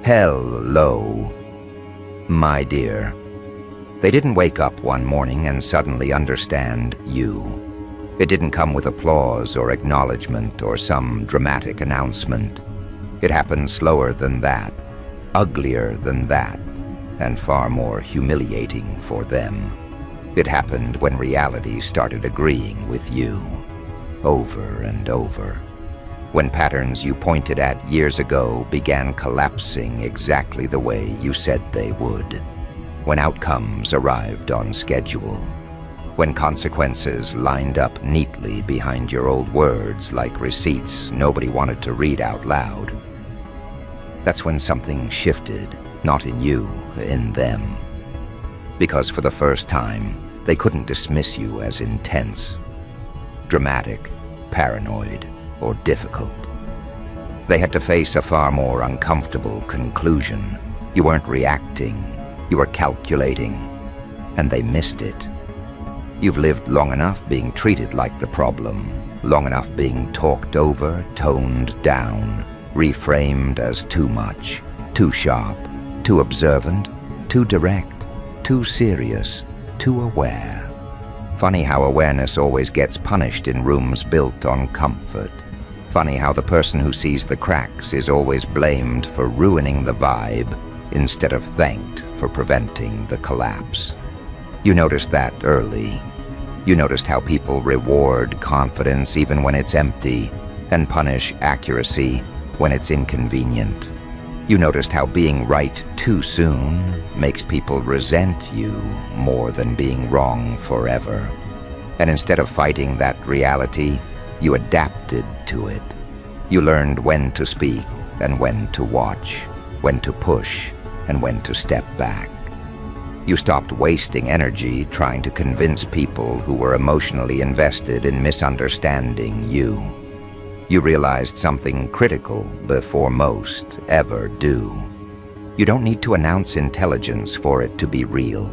Hello, my dear. They didn't wake up one morning and suddenly understand you. It didn't come with applause or acknowledgement or some dramatic announcement. It happened slower than that, uglier than that, and far more humiliating for them. It happened when reality started agreeing with you, over and over. When patterns you pointed at years ago began collapsing exactly the way you said they would. When outcomes arrived on schedule. When consequences lined up neatly behind your old words like receipts nobody wanted to read out loud. That's when something shifted, not in you, in them. Because for the first time, they couldn't dismiss you as intense, dramatic, paranoid, or difficult. They had to face a far more uncomfortable conclusion. You weren't reacting, you were calculating, and they missed it. You've lived long enough being treated like the problem, long enough being talked over, toned down, reframed as too much, too sharp, too observant, too direct, too serious, too aware. Funny how awareness always gets punished in rooms built on comfort. Funny how the person who sees the cracks is always blamed for ruining the vibe instead of thanked for preventing the collapse. You noticed that early. You noticed how people reward confidence even when it's empty and punish accuracy when it's inconvenient. You noticed how being right too soon makes people resent you more than being wrong forever. And instead of fighting that reality, you adapted to it. You learned when to speak and when to watch, when to push and when to step back. You stopped wasting energy trying to convince people who were emotionally invested in misunderstanding you. You realized something critical before most ever do. You don't need to announce intelligence for it to be real.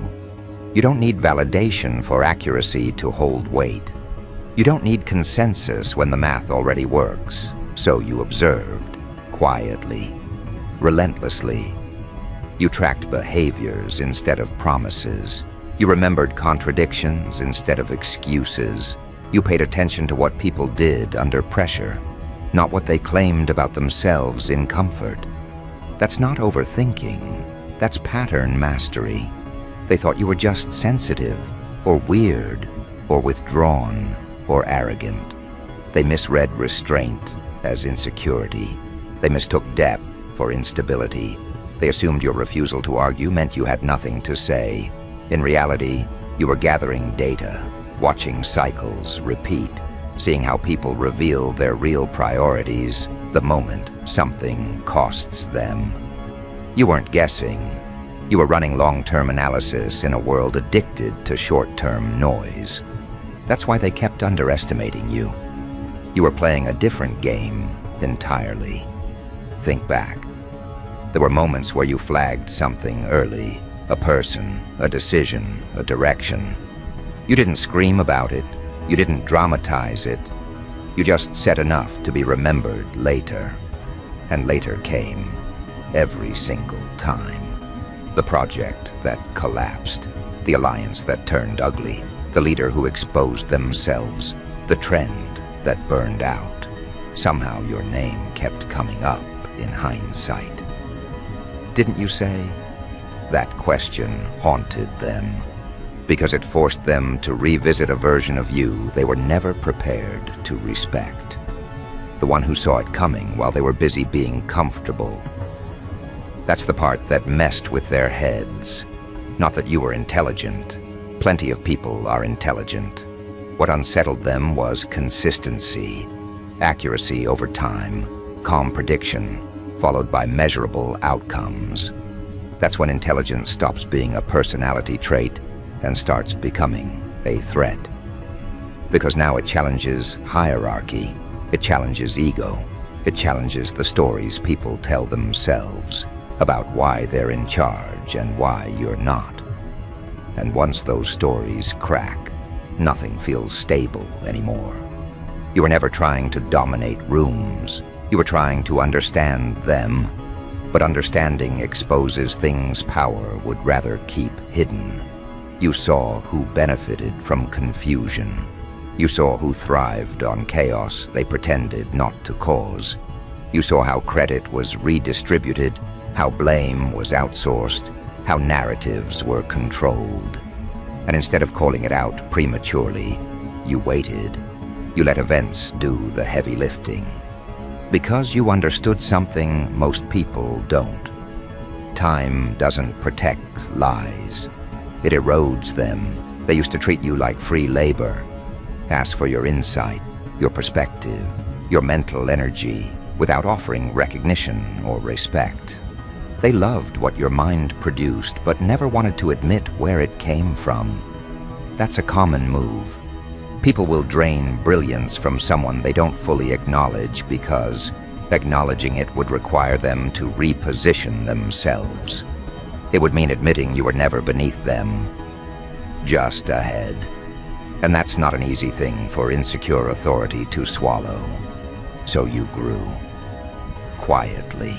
You don't need validation for accuracy to hold weight. You don't need consensus when the math already works. So you observed, quietly, relentlessly. You tracked behaviors instead of promises. You remembered contradictions instead of excuses. You paid attention to what people did under pressure, not what they claimed about themselves in comfort. That's not overthinking. That's pattern mastery. They thought you were just sensitive, or weird, or withdrawn, or arrogant. They misread restraint as insecurity. They mistook depth for instability. They assumed your refusal to argue meant you had nothing to say. In reality, you were gathering data, watching cycles repeat, seeing how people reveal their real priorities the moment something costs them. You weren't guessing. You were running long-term analysis in a world addicted to short-term noise. That's why they kept underestimating you. You were playing a different game entirely. Think back. There were moments where you flagged something early, a person, a decision, a direction. You didn't scream about it. You didn't dramatize it. You just said enough to be remembered later. And later came, every single time. The project that collapsed, the alliance that turned ugly, the leader who exposed themselves, the trend that burned out. Somehow your name kept coming up in hindsight. Didn't you say? That question haunted them, because it forced them to revisit a version of you they were never prepared to respect. The one who saw it coming while they were busy being comfortable. That's the part that messed with their heads. Not that you were intelligent. Plenty of people are intelligent. What unsettled them was consistency, accuracy over time, calm prediction, followed by measurable outcomes. That's when intelligence stops being a personality trait and starts becoming a threat. Because now it challenges hierarchy, it challenges ego, it challenges the stories people tell themselves about why they're in charge and why you're not. And once those stories crack, nothing feels stable anymore. You were never trying to dominate rooms. You were trying to understand them, But understanding exposes things power would rather keep hidden. You saw who benefited from confusion. You saw who thrived on chaos they pretended not to cause. You saw how credit was redistributed, how blame was outsourced, how narratives were controlled. And instead of calling it out prematurely, you waited. You let events do the heavy lifting. Because you understood something most people don't. Time doesn't protect lies. It erodes them. They used to treat you like free labor. Ask for your insight, your perspective, your mental energy, without offering recognition or respect. They loved what your mind produced, but never wanted to admit where it came from. That's a common move. People will drain brilliance from someone they don't fully acknowledge because acknowledging it would require them to reposition themselves. It would mean admitting you were never beneath them, just ahead. And that's not an easy thing for insecure authority to swallow. So you grew. Quietly.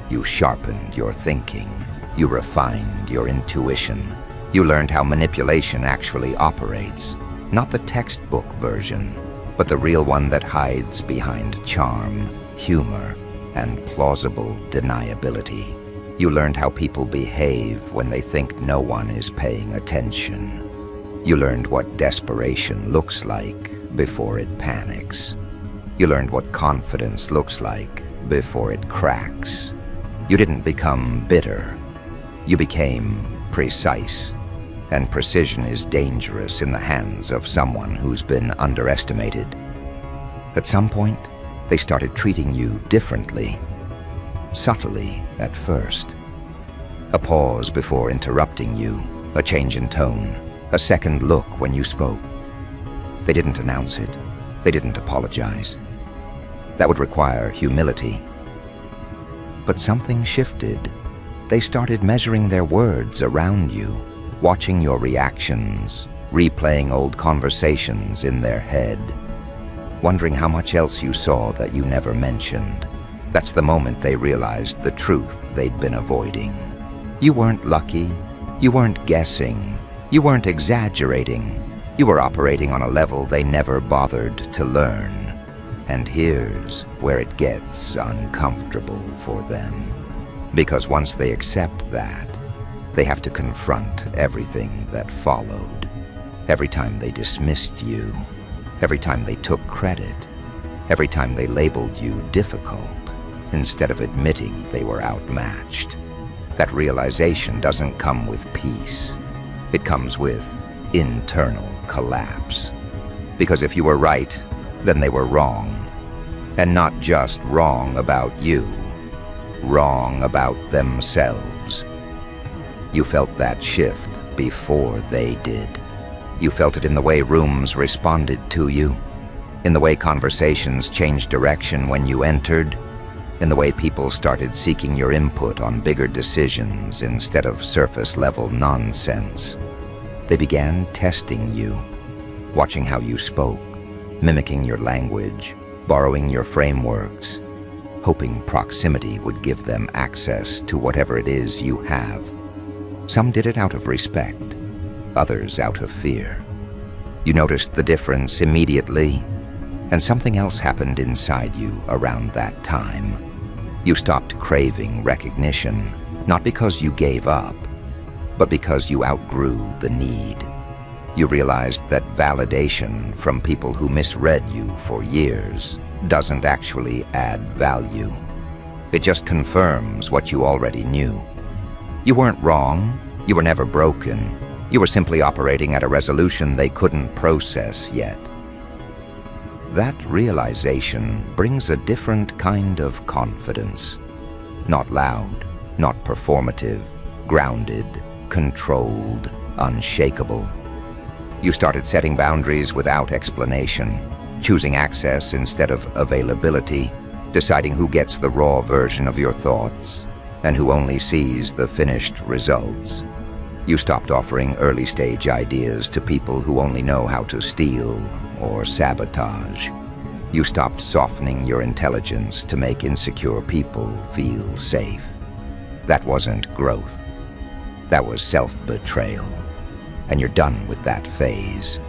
You sharpened your thinking. You refined your intuition. You learned how manipulation actually operates. Not the textbook version, but the real one that hides behind charm, humor, and plausible deniability. You learned how people behave when they think no one is paying attention. You learned what desperation looks like before it panics. You learned what confidence looks like before it cracks. You didn't become bitter. You became precise. And precision is dangerous in the hands of someone who's been underestimated. At some point, they started treating you differently. Subtly at first. A pause before interrupting you, a change in tone, a second look when you spoke. They didn't announce it. They didn't apologize. That would require humility. But something shifted. They started measuring their words around you, watching your reactions, replaying old conversations in their head, wondering how much else you saw that you never mentioned. That's the moment they realized the truth they'd been avoiding. You weren't lucky. You weren't guessing. You weren't exaggerating. You were operating on a level they never bothered to learn. And here's where it gets uncomfortable for them. Because once they accept that, they have to confront everything that followed. Every time they dismissed you, every time they took credit, every time they labeled you difficult, instead of admitting they were outmatched. That realization doesn't come with peace. It comes with internal collapse. Because if you were right, then they were wrong. And not just wrong about you, wrong about themselves. You felt that shift before they did. You felt it in the way rooms responded to you, in the way conversations changed direction when you entered, in the way people started seeking your input on bigger decisions instead of surface-level nonsense. They began testing you, watching how you spoke, mimicking your language, borrowing your frameworks, hoping proximity would give them access to whatever it is you have. Some did it out of respect, others out of fear. You noticed the difference immediately, and something else happened inside you around that time. You stopped craving recognition, not because you gave up, but because you outgrew the need. You realized that validation from people who misread you for years doesn't actually add value. It just confirms what you already knew. You weren't wrong. You were never broken. You were simply operating at a resolution they couldn't process yet. That realization brings a different kind of confidence. Not loud, not performative, grounded, controlled, unshakable. You started setting boundaries without explanation, choosing access instead of availability, deciding who gets the raw version of your thoughts and who only sees the finished results. You stopped offering early-stage ideas to people who only know how to steal or sabotage. You stopped softening your intelligence to make insecure people feel safe. That wasn't growth. That was self-betrayal. And you're done with that phase.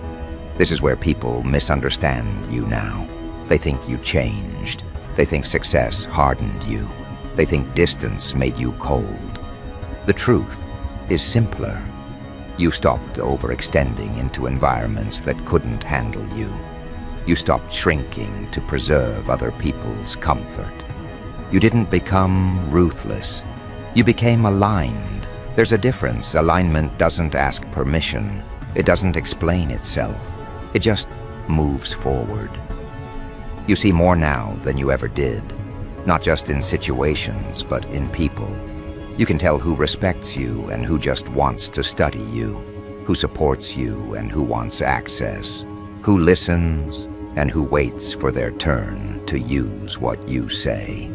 This is where people misunderstand you now. They think you changed. They think success hardened you. They think distance made you cold. The truth is simpler. You stopped overextending into environments that couldn't handle you. You stopped shrinking to preserve other people's comfort. You didn't become ruthless. You became aligned. There's a difference. Alignment doesn't ask permission. It doesn't explain itself. It just moves forward. You see more now than you ever did, not just in situations, but in people. You can tell who respects you and who just wants to study you, who supports you and who wants access, who listens and who waits for their turn to use what you say.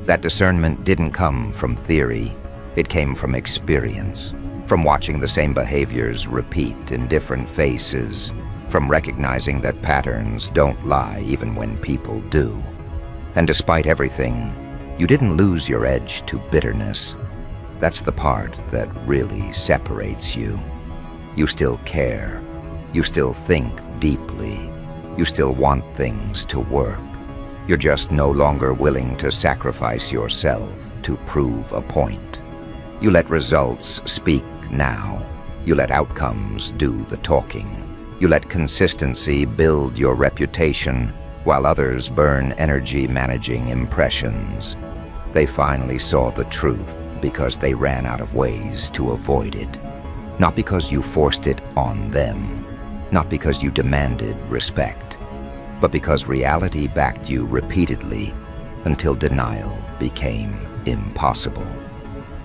That discernment didn't come from theory. It came from experience, from watching the same behaviors repeat in different faces, from recognizing that patterns don't lie even when people do. And despite everything, you didn't lose your edge to bitterness. That's the part that really separates you. You still care. You still think deeply. You still want things to work. You're just no longer willing to sacrifice yourself to prove a point. You let results speak now. You let outcomes do the talking. You let consistency build your reputation while others burn energy managing impressions. They finally saw the truth because they ran out of ways to avoid it. Not because you forced it on them. Not because you demanded respect, but because reality backed you repeatedly until denial became impossible.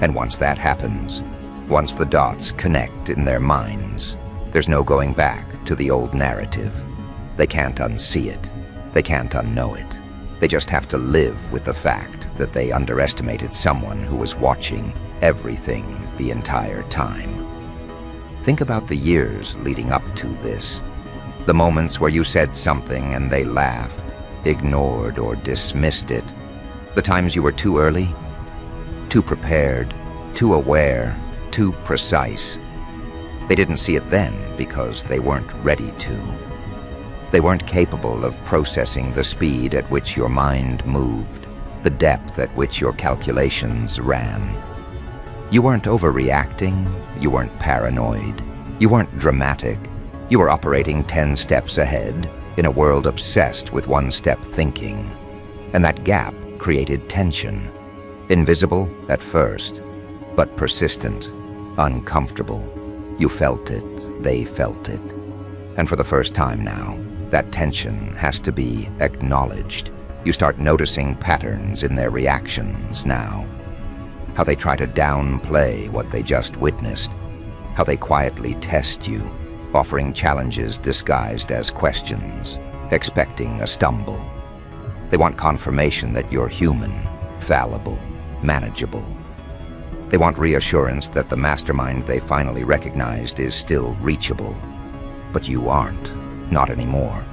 And once that happens, once the dots connect in their minds, there's no going back to the old narrative. They can't unsee it. They can't unknow it. They just have to live with the fact that they underestimated someone who was watching everything the entire time. Think about the years leading up to this. The moments where you said something and they laughed, ignored, or dismissed it. The times you were too early, too prepared, too aware, too precise. They didn't see it then because they weren't ready to. They weren't capable of processing the speed at which your mind moved, the depth at which your calculations ran. You weren't overreacting, you weren't paranoid, you weren't dramatic. You were operating 10 steps ahead in a world obsessed with one-step thinking. And that gap created tension, invisible at first, but persistent, uncomfortable. You felt it, they felt it. And for the first time now, that tension has to be acknowledged. You start noticing patterns in their reactions now. How they try to downplay what they just witnessed. How they quietly test you, offering challenges disguised as questions, expecting a stumble. They want confirmation that you're human, fallible, manageable. They want reassurance that the mastermind they finally recognized is still reachable. But you aren't, not anymore.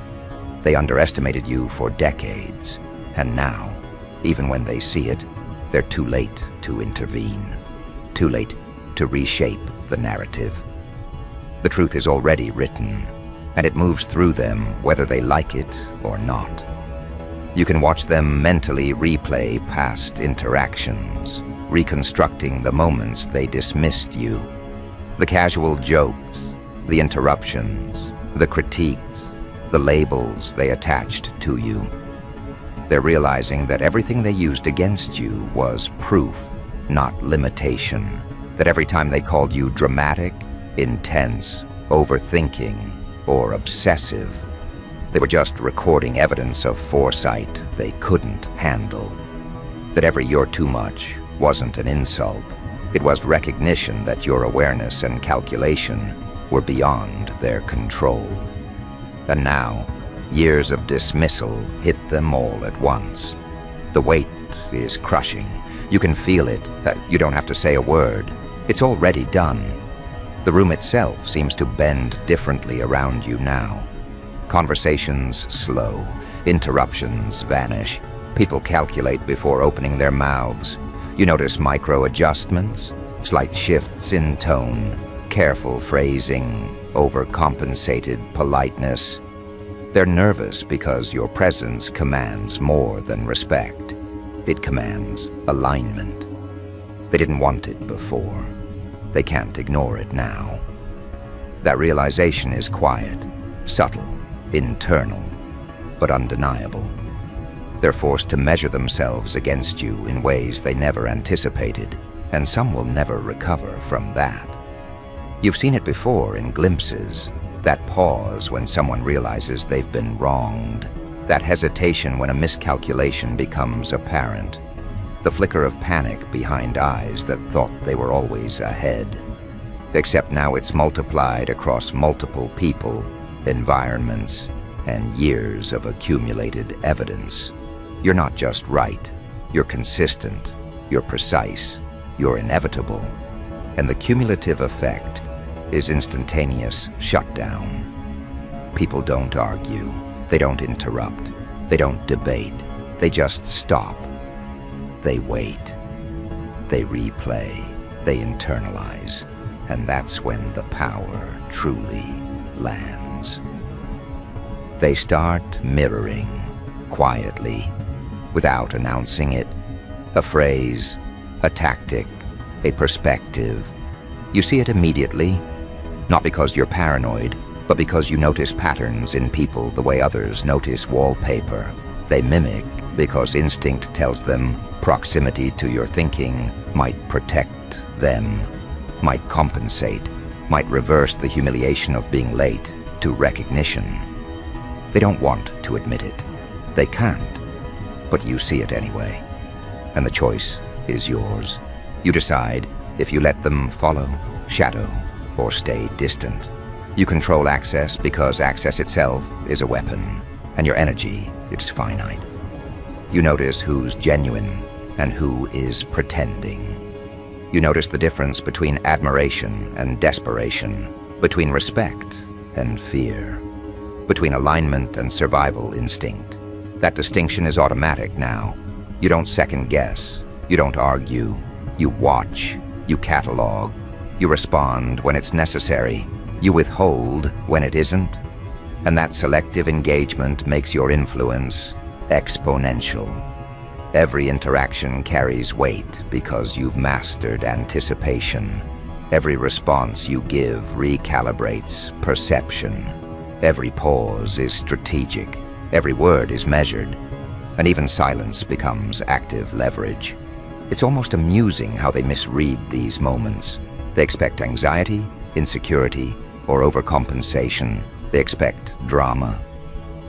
They underestimated you for decades, and now, even when they see it, they're too late to intervene, too late to reshape the narrative. The truth is already written, and it moves through them whether they like it or not. You can watch them mentally replay past interactions, reconstructing the moments they dismissed you. The casual jokes, the interruptions, the critiques, the labels they attached to you. They're realizing that everything they used against you was proof, not limitation. That every time they called you dramatic, intense, overthinking, or obsessive, they were just recording evidence of foresight they couldn't handle. That every "you're too much" wasn't an insult. It was recognition that your awareness and calculation were beyond their control. And now, years of dismissal hit them all at once. The weight is crushing. You can feel it. You don't have to say a word. It's already done. The room itself seems to bend differently around you now. Conversations slow. Interruptions vanish. People calculate before opening their mouths. You notice micro-adjustments, slight shifts in tone, careful phrasing, overcompensated politeness. They're nervous because your presence commands more than respect. It commands alignment. They didn't want it before. They can't ignore it now. That realization is quiet, subtle, internal, but undeniable. They're forced to measure themselves against you in ways they never anticipated, and some will never recover from that. You've seen it before in glimpses, that pause when someone realizes they've been wronged, that hesitation when a miscalculation becomes apparent, the flicker of panic behind eyes that thought they were always ahead. Except now it's multiplied across multiple people, environments, and years of accumulated evidence. You're not just right, you're consistent, you're precise, you're inevitable, and the cumulative effect is instantaneous shutdown. People don't argue, they don't interrupt, they don't debate, they just stop. They wait, they replay, they internalize, and that's when the power truly lands. They start mirroring, quietly, without announcing it, a phrase, a tactic, a perspective. You see it immediately, not because you're paranoid, but because you notice patterns in people the way others notice wallpaper. They mimic because instinct tells them proximity to your thinking might protect them, might compensate, might reverse the humiliation of being late to recognition. They don't want to admit it. They can't. But you see it anyway. And the choice is yours. You decide if you let them follow, shadow, or stay distant. You control access because access itself is a weapon, and your energy is finite. You notice who's genuine and who is pretending. You notice the difference between admiration and desperation, between respect and fear, between alignment and survival instinct. That distinction is automatic now. You don't second guess, you don't argue, you watch, you catalog, you respond when it's necessary, you withhold when it isn't, and that selective engagement makes your influence exponential. Every interaction carries weight because you've mastered anticipation. Every response you give recalibrates perception. Every pause is strategic. Every word is measured. And even silence becomes active leverage. It's almost amusing how they misread these moments. They expect anxiety, insecurity, or overcompensation. They expect drama.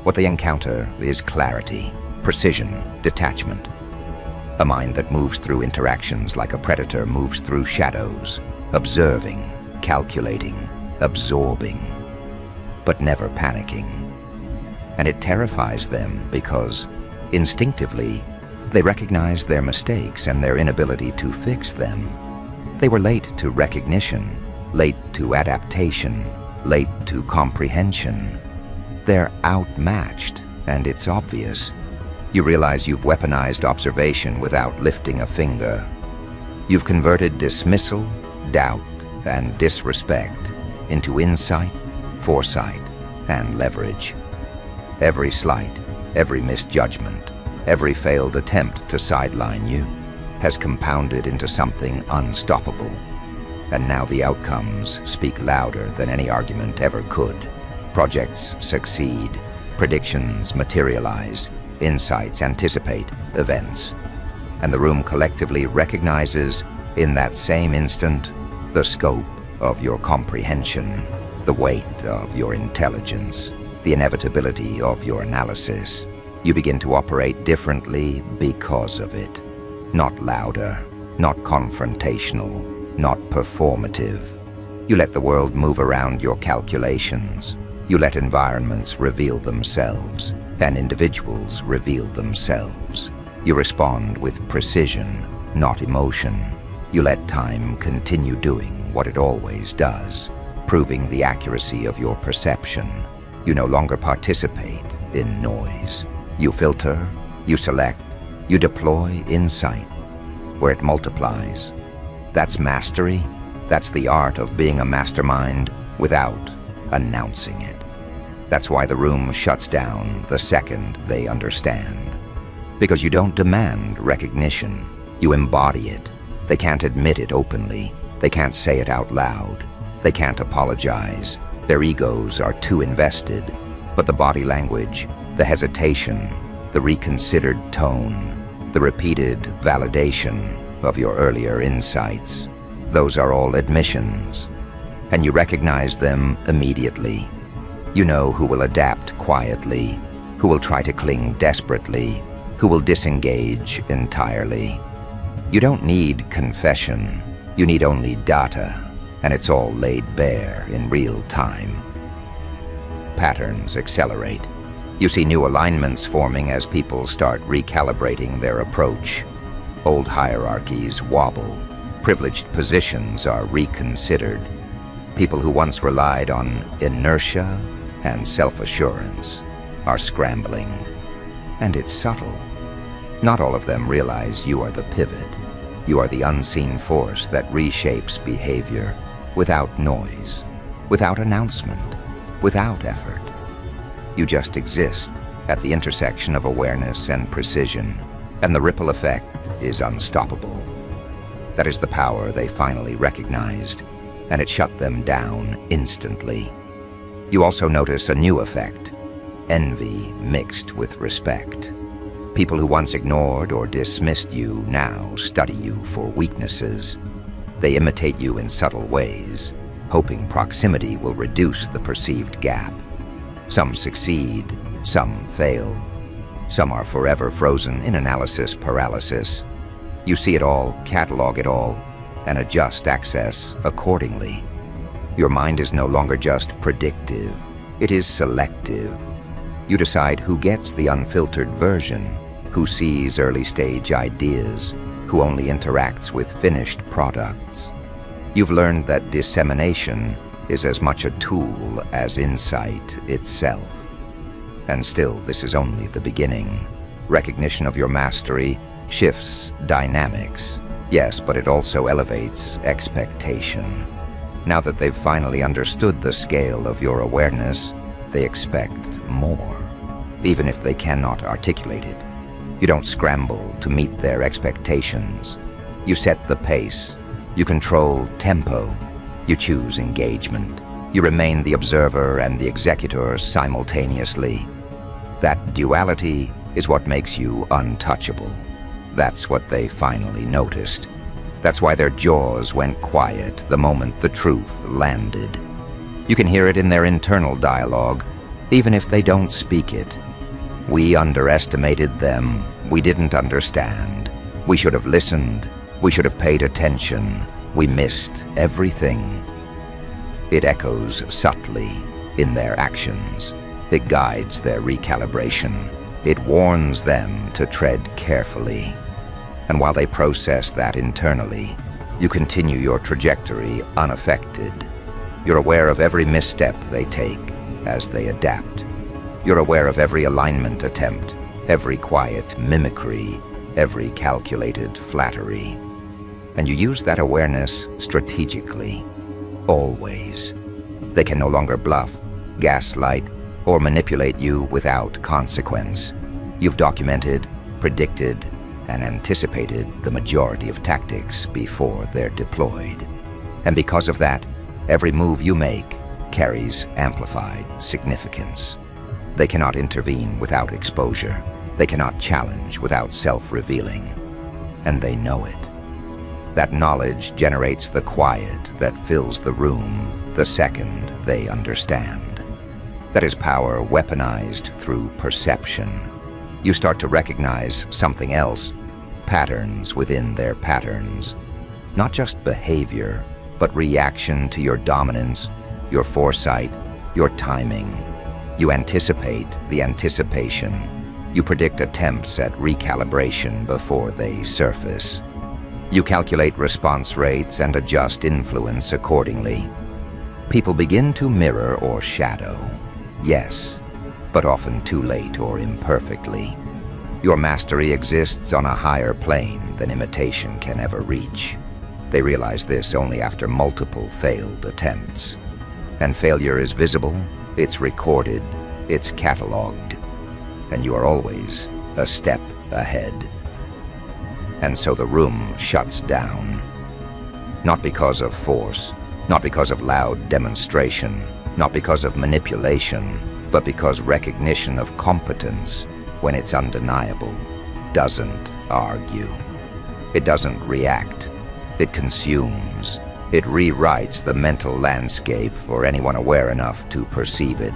What they encounter is clarity, precision, detachment. A mind that moves through interactions like a predator moves through shadows, observing, calculating, absorbing, but never panicking. And it terrifies them because, instinctively, they recognize their mistakes and their inability to fix them. They were late to recognition, late to adaptation, late to comprehension. They're outmatched, and it's obvious. You realize you've weaponized observation without lifting a finger. You've converted dismissal, doubt, and disrespect into insight, foresight, and leverage. Every slight, every misjudgment, every failed attempt to sideline you has compounded into something unstoppable. And now the outcomes speak louder than any argument ever could. Projects succeed, predictions materialize, insights anticipate events, and the room collectively recognizes, in that same instant, the scope of your comprehension, the weight of your intelligence, the inevitability of your analysis. You begin to operate differently because of it. Not louder, not confrontational, not performative. You let the world move around your calculations. You let environments reveal themselves, and individuals reveal themselves. You respond with precision, not emotion. You let time continue doing what it always does, proving the accuracy of your perception. You no longer participate in noise. You filter, you select, you deploy insight, where it multiplies. That's mastery. That's the art of being a mastermind without announcing it. That's why the room shuts down the second they understand. Because you don't demand recognition, you embody it. They can't admit it openly. They can't say it out loud. They can't apologize. Their egos are too invested. But the body language, the hesitation, the reconsidered tone, the repeated validation of your earlier insights, those are all admissions. And you recognize them immediately. You know who will adapt quietly, who will try to cling desperately, who will disengage entirely. You don't need confession. You need only data, and it's all laid bare in real time. Patterns accelerate. You see new alignments forming as people start recalibrating their approach. Old hierarchies wobble. Privileged positions are reconsidered. People who once relied on inertia and self-assurance are scrambling. And it's subtle. Not all of them realize you are the pivot. You are the unseen force that reshapes behavior without noise, without announcement, without effort. You just exist at the intersection of awareness and precision, and the ripple effect is unstoppable. That is the power they finally recognized, and it shut them down instantly. You also notice a new effect: envy mixed with respect. People who once ignored or dismissed you now study you for weaknesses. They imitate you in subtle ways, hoping proximity will reduce the perceived gap. Some succeed, some fail. Some are forever frozen in analysis paralysis. You see it all, catalog it all, and adjust access accordingly. Your mind is no longer just predictive, it is selective. You decide who gets the unfiltered version, who sees early-stage ideas, who only interacts with finished products. You've learned that dissemination is as much a tool as insight itself. And still, this is only the beginning. Recognition of your mastery shifts dynamics, yes, but it also elevates expectation. Now that they've finally understood the scale of your awareness, they expect more, even if they cannot articulate it. You don't scramble to meet their expectations. You set the pace. You control tempo. You choose engagement. You remain the observer and the executor simultaneously. That duality is what makes you untouchable. That's what they finally noticed. That's why their jaws went quiet the moment the truth landed. You can hear it in their internal dialogue, even if they don't speak it. We underestimated them. We didn't understand. We should have listened. We should have paid attention. We missed everything. It echoes subtly in their actions. It guides their recalibration. It warns them to tread carefully. And while they process that internally, you continue your trajectory unaffected. You're aware of every misstep they take as they adapt. You're aware of every alignment attempt, every quiet mimicry, every calculated flattery. And you use that awareness strategically, always. They can no longer bluff, gaslight, or manipulate you without consequence. You've documented, predicted, and anticipated the majority of tactics before they're deployed. And because of that, every move you make carries amplified significance. They cannot intervene without exposure. They cannot challenge without self-revealing. And they know it. That knowledge generates the quiet that fills the room the second they understand. That is power weaponized through perception. You start to recognize something else, patterns within their patterns. Not just behavior, but reaction to your dominance, your foresight, your timing. You anticipate the anticipation. You predict attempts at recalibration before they surface. You calculate response rates and adjust influence accordingly. People begin to mirror or shadow, yes, but often too late or imperfectly. Your mastery exists on a higher plane than imitation can ever reach. They realize this only after multiple failed attempts. And failure is visible, it's recorded, it's cataloged, and you are always a step ahead. And so the room shuts down. Not because of force, not because of loud demonstration, not because of manipulation, but because recognition of competence, when it's undeniable, doesn't argue. It doesn't react. It consumes. It rewrites the mental landscape for anyone aware enough to perceive it.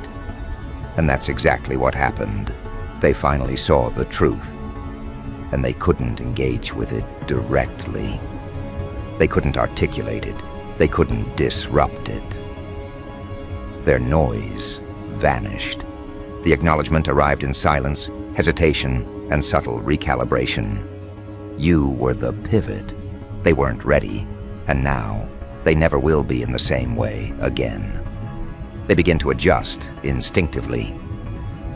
And that's exactly what happened. They finally saw the truth, and they couldn't engage with it directly. They couldn't articulate it. They couldn't disrupt it. Their noise vanished. The acknowledgement arrived in silence, hesitation, and subtle recalibration. You were the pivot. They weren't ready, and now they never will be in the same way again. They begin to adjust instinctively.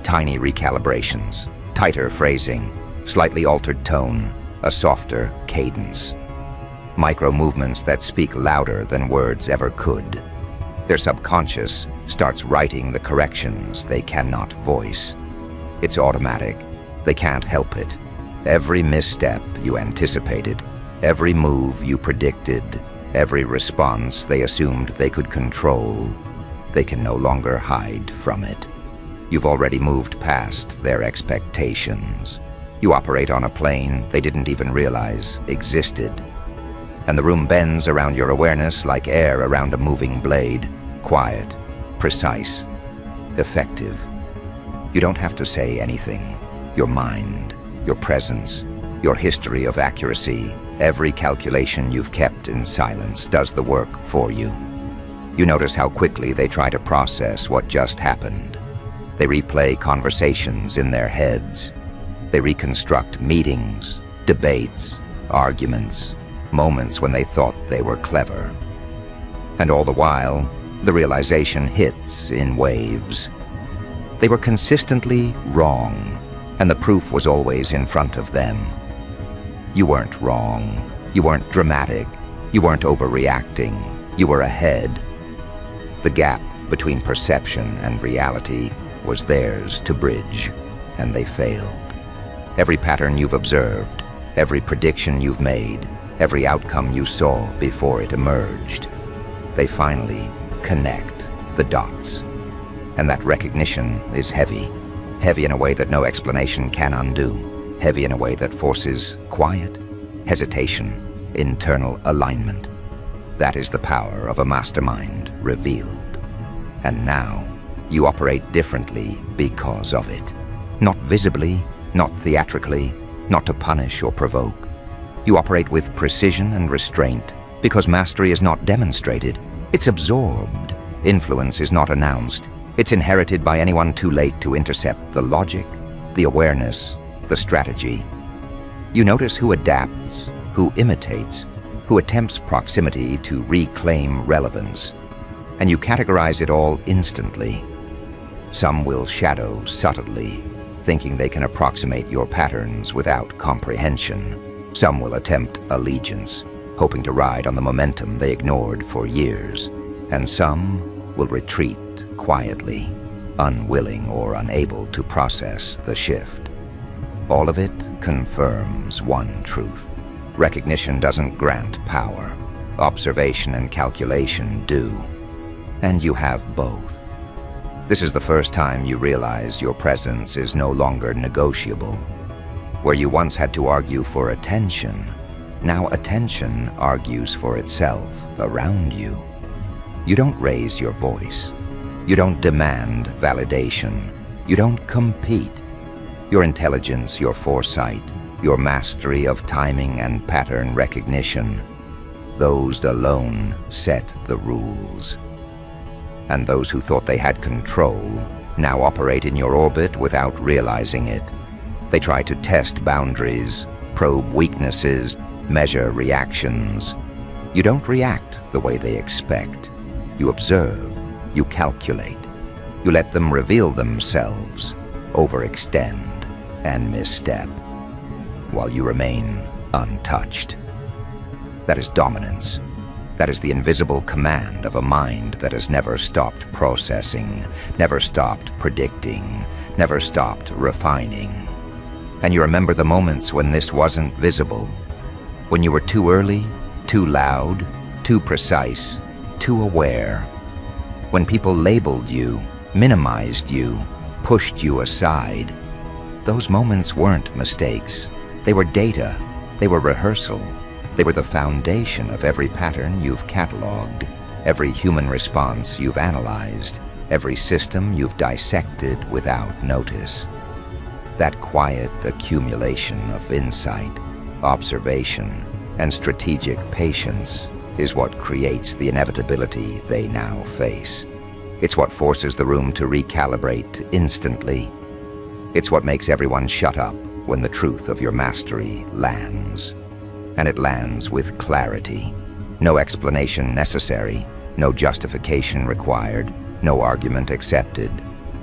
Tiny recalibrations, tighter phrasing, slightly altered tone, a softer cadence. Micro-movements that speak louder than words ever could. Their subconscious starts writing the corrections they cannot voice. It's automatic. They can't help it. Every misstep you anticipated, every move you predicted, every response they assumed they could control, they can no longer hide from it. You've already moved past their expectations. You operate on a plane they didn't even realize existed. And the room bends around your awareness like air around a moving blade, quiet, precise, effective. You don't have to say anything. Your mind, your presence, your history of accuracy, every calculation you've kept in silence does the work for you. You notice how quickly they try to process what just happened. They replay conversations in their heads. They reconstruct meetings, debates, arguments, moments when they thought they were clever. And all the while, the realization hits in waves. They were consistently wrong, and the proof was always in front of them. You weren't wrong. You weren't dramatic. You weren't overreacting. You were ahead. The gap between perception and reality was theirs to bridge, and they failed. Every pattern you've observed, every prediction you've made, every outcome you saw before it emerged, they finally connect the dots. And that recognition is heavy. Heavy in a way that no explanation can undo. Heavy in a way that forces quiet, hesitation, internal alignment. That is the power of a mastermind revealed. And now, you operate differently because of it. Not visibly, not theatrically, not to punish or provoke. You operate with precision and restraint because mastery is not demonstrated. It's absorbed. Influence is not announced. It's inherited by anyone too late to intercept the logic, the awareness, the strategy. You notice who adapts, who imitates, who attempts proximity to reclaim relevance, and you categorize it all instantly. Some will shadow subtly, thinking they can approximate your patterns without comprehension. Some will attempt allegiance, hoping to ride on the momentum they ignored for years. And some will retreat quietly, unwilling or unable to process the shift. All of it confirms one truth. Recognition doesn't grant power. Observation and calculation do. And you have both. This is the first time you realize your presence is no longer negotiable. Where you once had to argue for attention, now attention argues for itself around you. You don't raise your voice. You don't demand validation. You don't compete. Your intelligence, your foresight, your mastery of timing and pattern recognition, those alone set the rules. And those who thought they had control now operate in your orbit without realizing it. They try to test boundaries, probe weaknesses, measure reactions. You don't react the way they expect. You observe, you calculate. You let them reveal themselves, overextend, and misstep, while you remain untouched. That is dominance. That is the invisible command of a mind that has never stopped processing, never stopped predicting, never stopped refining. And you remember the moments when this wasn't visible, when you were too early, too loud, too precise, too aware, when people labeled you, minimized you, pushed you aside. Those moments weren't mistakes. They were data. They were rehearsal. They were the foundation of every pattern you've cataloged, every human response you've analyzed, every system you've dissected without notice. That quiet accumulation of insight, observation, and strategic patience is what creates the inevitability they now face. It's what forces the room to recalibrate instantly. It's what makes everyone shut up when the truth of your mastery lands. And it lands with clarity. No explanation necessary, no justification required, no argument accepted.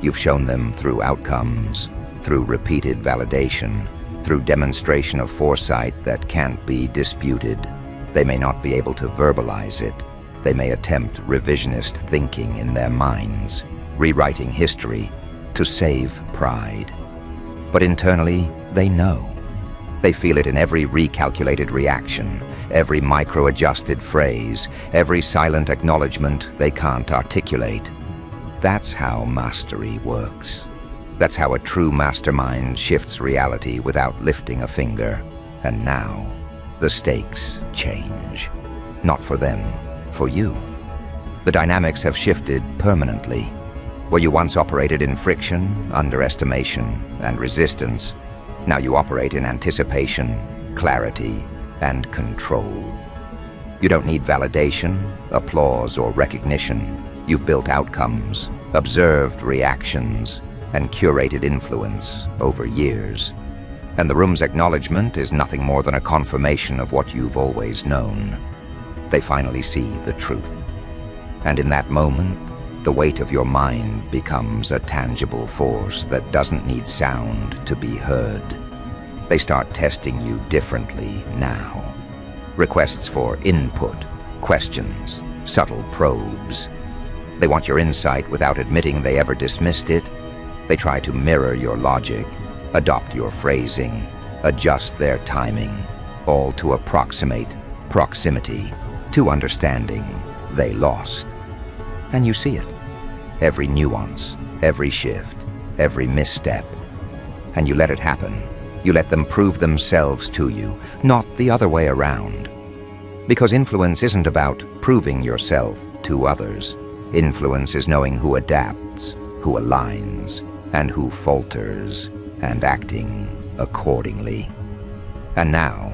You've shown them through outcomes, through repeated validation, through demonstration of foresight that can't be disputed. They may not be able to verbalize it. They may attempt revisionist thinking in their minds, rewriting history to save pride. But internally, they know. They feel it in every recalculated reaction, every micro-adjusted phrase, every silent acknowledgement they can't articulate. That's how mastery works. That's how a true mastermind shifts reality without lifting a finger. And now, the stakes change. Not for them, for you. The dynamics have shifted permanently. Where you once operated in friction, underestimation, and resistance, now you operate in anticipation, clarity, and control. You don't need validation, applause, or recognition. You've built outcomes, observed reactions, and curated influence over years. And the room's acknowledgement is nothing more than a confirmation of what you've always known. They finally see the truth. And in that moment, the weight of your mind becomes a tangible force that doesn't need sound to be heard. They start testing you differently now. Requests for input, questions, subtle probes. They want your insight without admitting they ever dismissed it. They try to mirror your logic, adopt your phrasing, adjust their timing, all to approximate proximity to understanding they lost. And you see it. Every nuance, every shift, every misstep. And you let it happen. You let them prove themselves to you, not the other way around. Because influence isn't about proving yourself to others. Influence is knowing who adapts, who aligns, and who falters, and acting accordingly. And now,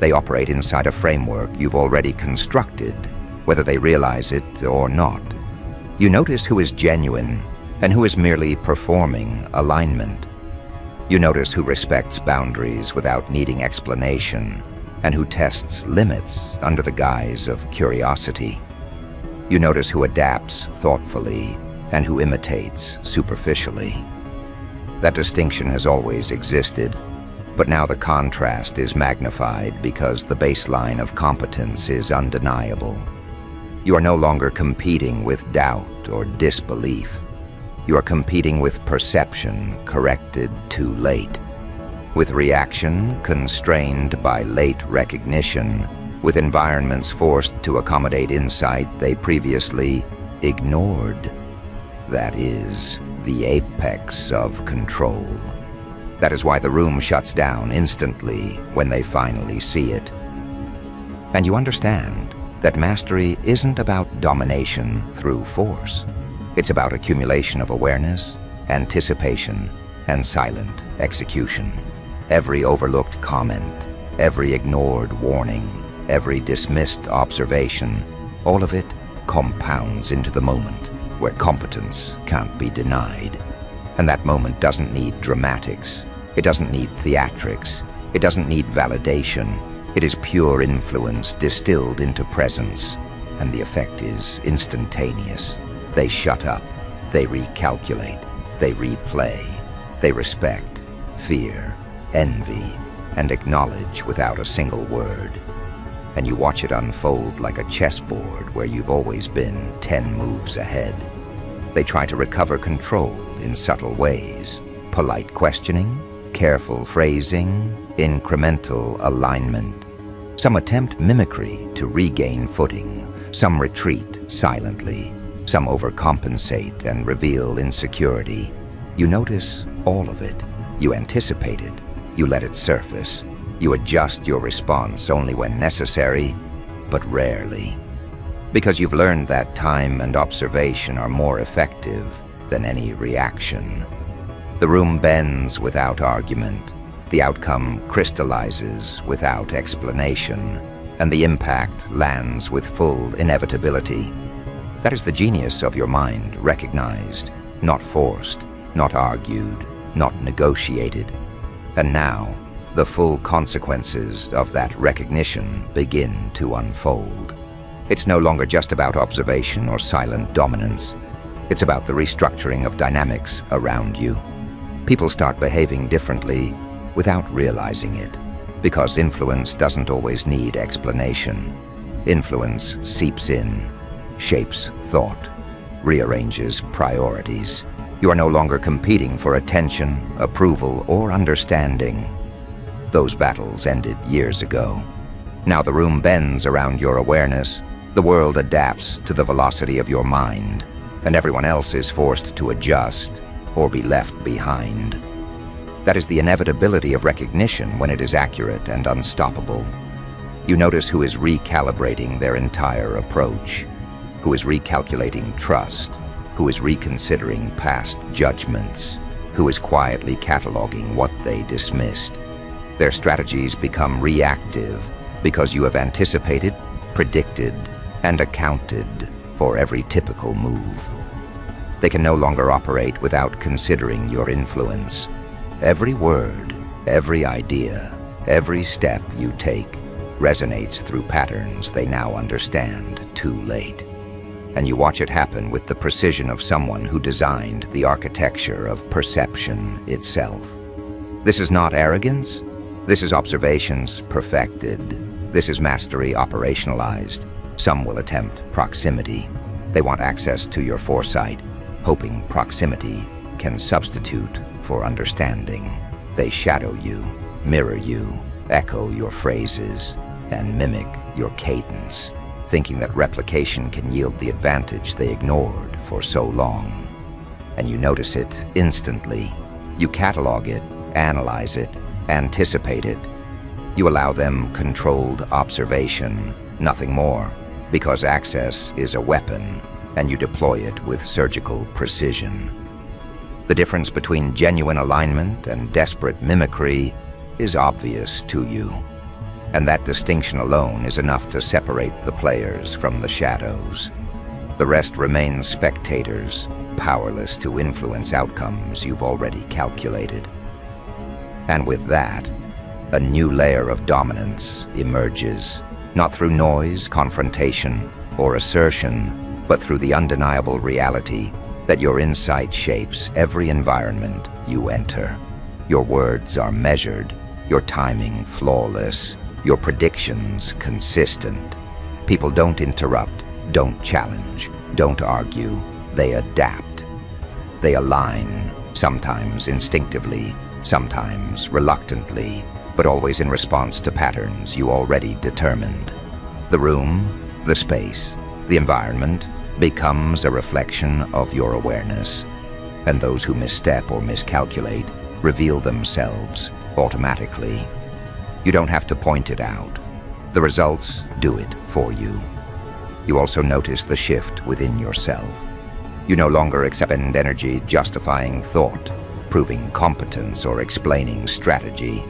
they operate inside a framework you've already constructed, whether they realize it or not. You notice who is genuine and who is merely performing alignment. You notice who respects boundaries without needing explanation, and who tests limits under the guise of curiosity. You notice who adapts thoughtfully and who imitates superficially. That distinction has always existed, but now the contrast is magnified because the baseline of competence is undeniable. You are no longer competing with doubt or disbelief. You are competing with perception corrected too late, with reaction constrained by late recognition, with environments forced to accommodate insight they previously ignored. That is the apex of control. That is why the room shuts down instantly when they finally see it. And you understand that mastery isn't about domination through force. It's about accumulation of awareness, anticipation, and silent execution. Every overlooked comment, every ignored warning, every dismissed observation, all of it compounds into the moment where competence can't be denied. And that moment doesn't need dramatics. It doesn't need theatrics. It doesn't need validation. It is pure influence distilled into presence, and the effect is instantaneous. They shut up, They recalculate, they replay, they respect, fear, envy, and acknowledge without a single word. And you watch it unfold like a chessboard where you've always been 10 moves ahead. They try to recover control in subtle ways. Polite questioning, careful phrasing, incremental alignment. Some attempt mimicry to regain footing. Some retreat silently. Some overcompensate and reveal insecurity. You notice all of it. You anticipate it. You let it surface. You adjust your response only when necessary, but rarely. Because you've learned that time and observation are more effective than any reaction. The room bends without argument. The outcome crystallizes without explanation, and the impact lands with full inevitability. That is the genius of your mind, recognized, not forced, not argued, not negotiated. And now, the full consequences of that recognition begin to unfold. It's no longer just about observation or silent dominance. It's about the restructuring of dynamics around you. People start behaving differently without realizing it, because influence doesn't always need explanation. Influence seeps in, shapes thought, rearranges priorities. You are no longer competing for attention, approval, or understanding. Those battles ended years ago. Now the room bends around your awareness. The world adapts to the velocity of your mind, and everyone else is forced to adjust or be left behind. That is the inevitability of recognition when it is accurate and unstoppable. You notice who is recalibrating their entire approach, who is recalculating trust, who is reconsidering past judgments, who is quietly cataloging what they dismissed. Their strategies become reactive because you have anticipated, predicted, and accounted for every typical move. They can no longer operate without considering your influence. Every word, every idea, every step you take resonates through patterns they now understand too late. And you watch it happen with the precision of someone who designed the architecture of perception itself. This is not arrogance. This is observations perfected. This is mastery operationalized. Some will attempt proximity. They want access to your foresight, hoping proximity can substitute for understanding. They shadow you, mirror you, echo your phrases, and mimic your cadence, thinking that replication can yield the advantage they ignored for so long. And you notice it instantly. You catalog it, analyze it, anticipate it. You allow them controlled observation, nothing more, because access is a weapon, and you deploy it with surgical precision. The difference between genuine alignment and desperate mimicry is obvious to you, and that distinction alone is enough to separate the players from the shadows. The rest remain spectators, powerless to influence outcomes you've already calculated. And with that, a new layer of dominance emerges, not through noise, confrontation, or assertion, but through the undeniable reality that your insight shapes every environment you enter. Your words are measured, your timing flawless, your predictions consistent. People don't interrupt, don't challenge, don't argue. They adapt. They align, sometimes instinctively, sometimes reluctantly, but always in response to patterns you already determined. The room, the space, the environment becomes a reflection of your awareness, and those who misstep or miscalculate reveal themselves automatically. You don't have to point it out. The results do it for you. You also notice the shift within yourself. You no longer expend energy justifying thought, proving competence, or explaining strategy.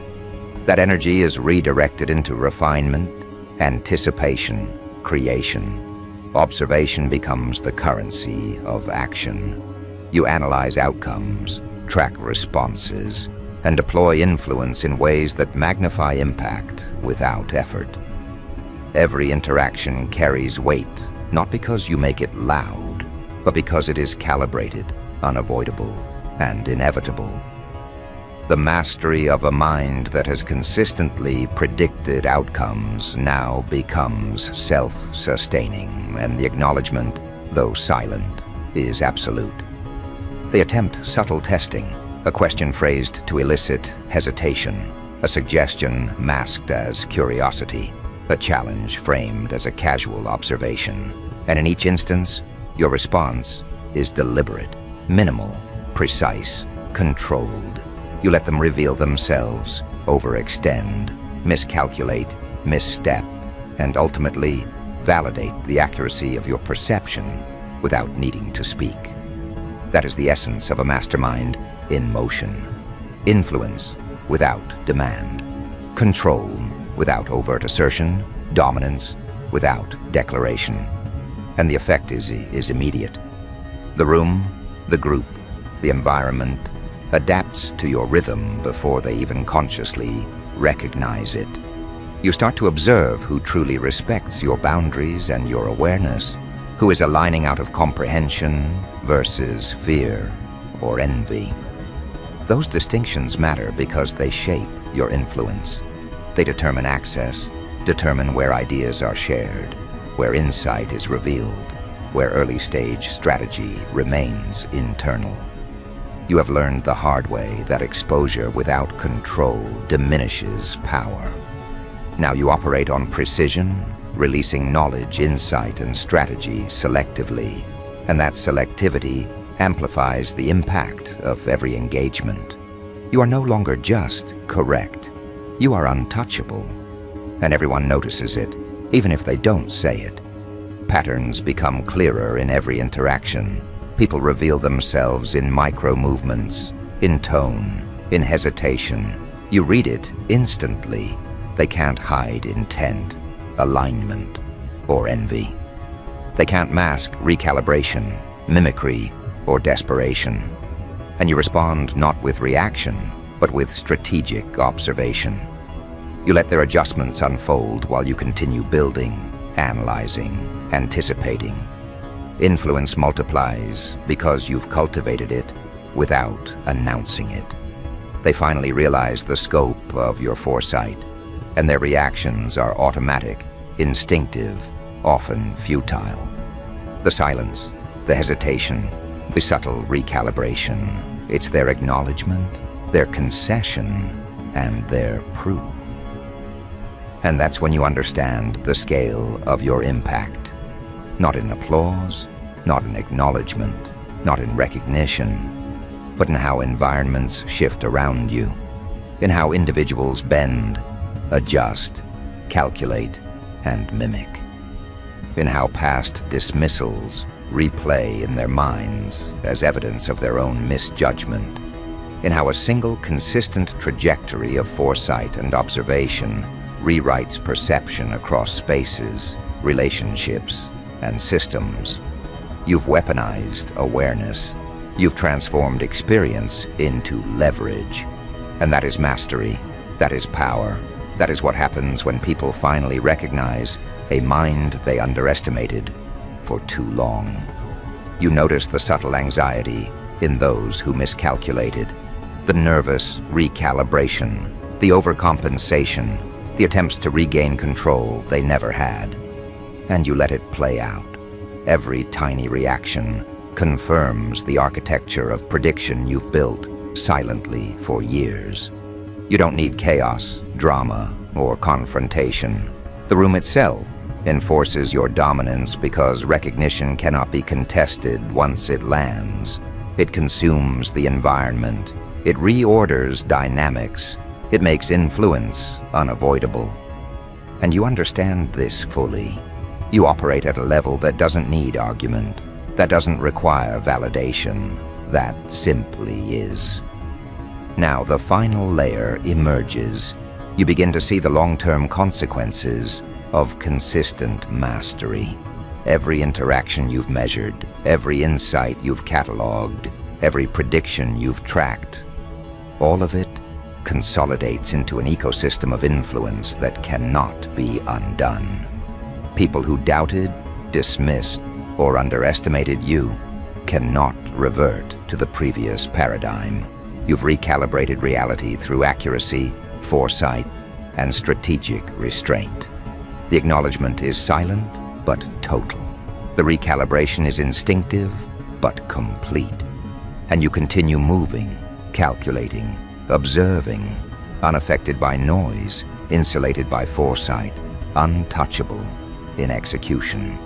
That energy is redirected into refinement, anticipation, creation. Observation becomes the currency of action. You analyze outcomes, track responses, and deploy influence in ways that magnify impact without effort. Every interaction carries weight, not because you make it loud, but because it is calibrated, unavoidable, and inevitable. The mastery of a mind that has consistently predicted outcomes now becomes self-sustaining, and the acknowledgement, though silent, is absolute. They attempt subtle testing, a question phrased to elicit hesitation, a suggestion masked as curiosity, a challenge framed as a casual observation. And in each instance, your response is deliberate, minimal, precise, controlled. You let them reveal themselves, overextend, miscalculate, misstep, and ultimately validate the accuracy of your perception without needing to speak. That is the essence of a mastermind in motion. Influence without demand. Control without overt assertion. Dominance without declaration. And the effect is immediate. The room, the group, the environment adapts to your rhythm before they even consciously recognize it. You start to observe who truly respects your boundaries and your awareness, who is aligning out of comprehension versus fear or envy. Those distinctions matter because they shape your influence. They determine access, determine where ideas are shared, where insight is revealed, where early-stage strategy remains internal. You have learned the hard way that exposure without control diminishes power. Now you operate on precision, releasing knowledge, insight, and strategy selectively, and that selectivity amplifies the impact of every engagement. You are no longer just correct. You are untouchable, and everyone notices it, even if they don't say it. Patterns become clearer in every interaction. People reveal themselves in micro-movements, in tone, in hesitation. You read it instantly. They can't hide intent, alignment, or envy. They can't mask recalibration, mimicry, or desperation. And you respond not with reaction, but with strategic observation. You let their adjustments unfold while you continue building, analyzing, anticipating. Influence multiplies because you've cultivated it without announcing it. They finally realize the scope of your foresight, and their reactions are automatic, instinctive, often futile. The silence, the hesitation, the subtle recalibration, it's their acknowledgement, their concession, and their proof. And that's when you understand the scale of your impact. Not in applause, not in acknowledgement, not in recognition, but in how environments shift around you, in how individuals bend, adjust, calculate, and mimic, in how past dismissals replay in their minds as evidence of their own misjudgment, in how a single consistent trajectory of foresight and observation rewrites perception across spaces, relationships, and systems. You've weaponized awareness. You've transformed experience into leverage. And that is mastery. That is power. That is what happens when people finally recognize a mind they underestimated for too long. You notice the subtle anxiety in those who miscalculated, the nervous recalibration, the overcompensation, the attempts to regain control they never had. And you let it play out. Every tiny reaction confirms the architecture of prediction you've built silently for years. You don't need chaos, drama, or confrontation. The room itself enforces your dominance because recognition cannot be contested once it lands. It consumes the environment. It reorders dynamics. It makes influence unavoidable. And you understand this fully. You operate at a level that doesn't need argument, that doesn't require validation, that simply is. Now the final layer emerges. You begin to see the long-term consequences of consistent mastery. Every interaction you've measured, every insight you've cataloged, every prediction you've tracked, all of it consolidates into an ecosystem of influence that cannot be undone. People who doubted, dismissed, or underestimated you cannot revert to the previous paradigm. You've recalibrated reality through accuracy, foresight, and strategic restraint. The acknowledgement is silent, but total. The recalibration is instinctive, but complete. And you continue moving, calculating, observing, unaffected by noise, insulated by foresight, untouchable in execution.